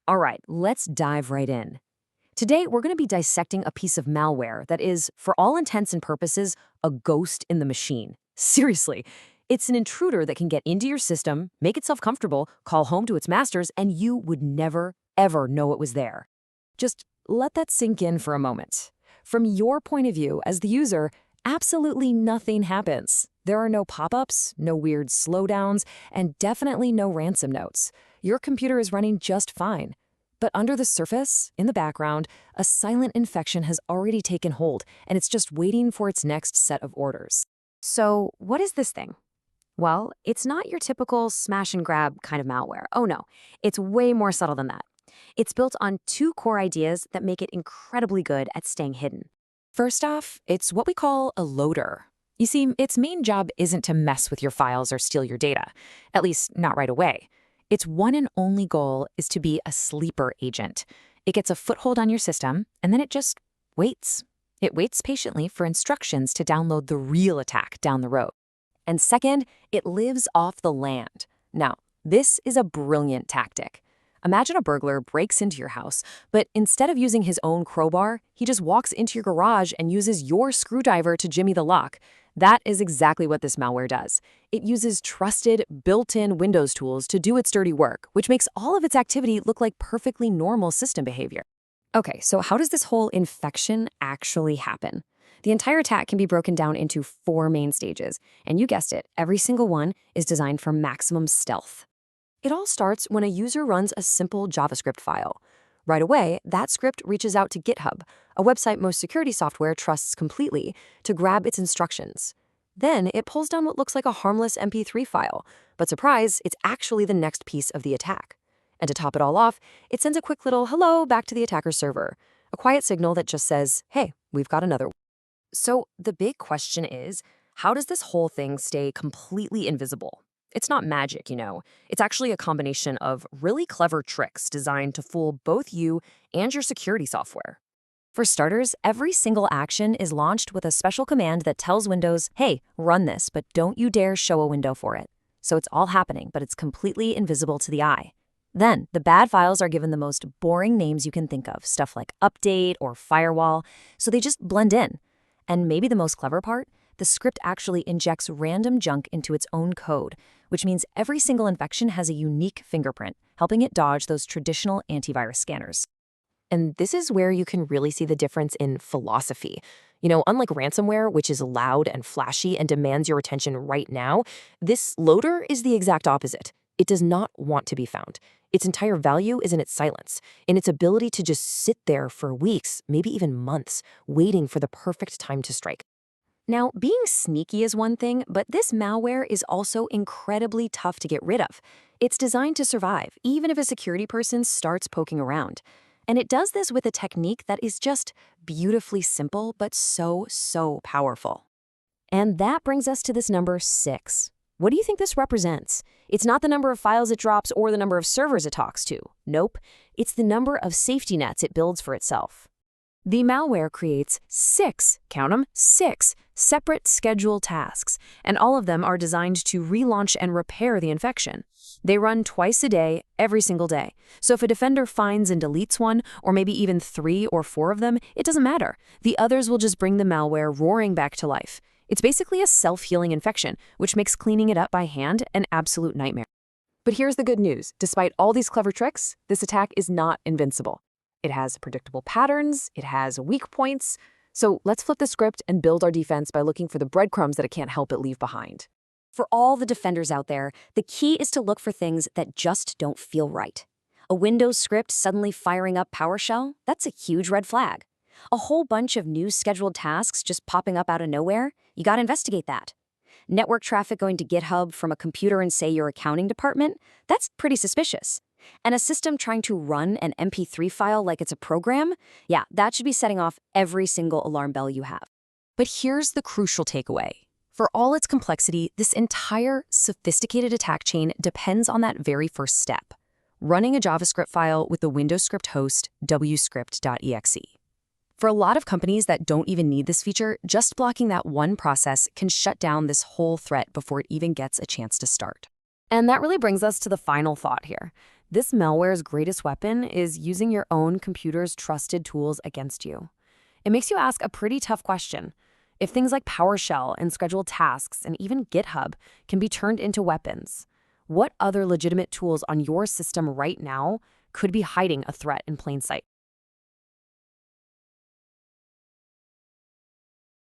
All right, let's dive right in. Today, we're going to be dissecting a piece of malware that is, for all intents and purposes, a ghost in the machine. Seriously, it's an intruder that can get into your system, make itself comfortable, call home to its masters, and you would never, ever know it was there. Just let that sink in for a moment. From your point of view as the user, absolutely nothing happens. There are no pop-ups, no weird slowdowns, and definitely no ransom notes. Your computer is running just fine. But under the surface, in the background, a silent infection has already taken hold, and it's just waiting for its next set of orders. So, what is this thing? Well, it's not your typical smash and grab kind of malware. Oh no, it's way more subtle than that. It's built on two core ideas that make it incredibly good at staying hidden. First off, it's what we call a loader. You see, its main job isn't to mess with your files or steal your data, at least not right away. Its one and only goal is to be a sleeper agent. It gets a foothold on your system, and then it just waits. It waits patiently for instructions to download the real attack down the road. And second, it lives off the land. Now, this is a brilliant tactic. Imagine a burglar breaks into your house, but instead of using his own crowbar, he just walks into your garage and uses your screwdriver to jimmy the lock. That is exactly what this malware does. It uses trusted, built-in Windows tools to do its dirty work, which makes all of its activity look like perfectly normal system behavior. Okay, so how does this whole infection actually happen? The entire attack can be broken down into 4 main stages, and you guessed it, every single one is designed for maximum stealth. It all starts when a user runs a simple JavaScript file. Right away, that script reaches out to GitHub, a website most security software trusts completely, to grab its instructions. Then it pulls down what looks like a harmless MP3 file, but surprise, it's actually the next piece of the attack. And to top it all off, it sends a quick little hello back to the attacker's server, a quiet signal that just says, hey, we've got another one. So the big question is, how does this whole thing stay completely invisible? It's not magic, you know. It's actually a combination of really clever tricks designed to fool both you and your security software. For starters, every single action is launched with a special command that tells Windows, hey, run this, but don't you dare show a window for it. So it's all happening, but it's completely invisible to the eye. Then, the bad files are given the most boring names you can think of, stuff like update or firewall, so they just blend in. And maybe the most clever part? The script actually injects random junk into its own code, which means every single infection has a unique fingerprint, helping it dodge those traditional antivirus scanners. And this is where you can really see the difference in philosophy. You know, unlike ransomware, which is loud and flashy and demands your attention right now, this loader is the exact opposite. It does not want to be found. Its entire value is in its silence, in its ability to just sit there for weeks, maybe even months, waiting for the perfect time to strike. Now, being sneaky is one thing, but this malware is also incredibly tough to get rid of. It's designed to survive, even if a security person starts poking around. And it does this with a technique that is just beautifully simple, but so powerful. And that brings us to this number 6. What do you think this represents? It's not the number of files it drops or the number of servers it talks to. Nope, it's the number of safety nets it builds for itself. The malware creates 6, count 'em, 6 separate scheduled tasks, and all of them are designed to relaunch and repair the infection. They run twice a day, every single day. So if a defender finds and deletes one, or maybe even 3 or 4 of them, it doesn't matter. The others will just bring the malware roaring back to life. It's basically a self-healing infection, which makes cleaning it up by hand an absolute nightmare. But here's the good news. Despite all these clever tricks, this attack is not invincible. It has predictable patterns, it has weak points. So let's flip the script and build our defense by looking for the breadcrumbs that it can't help but leave behind. For all the defenders out there, the key is to look for things that just don't feel right. A Windows script suddenly firing up PowerShell? That's a huge red flag. A whole bunch of new scheduled tasks just popping up out of nowhere? You gotta investigate that. Network traffic going to GitHub from a computer in, say, your accounting department? That's pretty suspicious. And a system trying to run an MP3 file like it's a program? Yeah, that should be setting off every single alarm bell you have. But here's the crucial takeaway. For all its complexity, this entire sophisticated attack chain depends on that very first step, running a JavaScript file with the Windows script host wscript.exe. For a lot of companies that don't even need this feature, just blocking that one process can shut down this whole threat before it even gets a chance to start. And that really brings us to the final thought here. This malware's greatest weapon is using your own computer's trusted tools against you. It makes you ask a pretty tough question. If things like PowerShell and scheduled tasks and even GitHub can be turned into weapons, what other legitimate tools on your system right now could be hiding a threat in plain sight?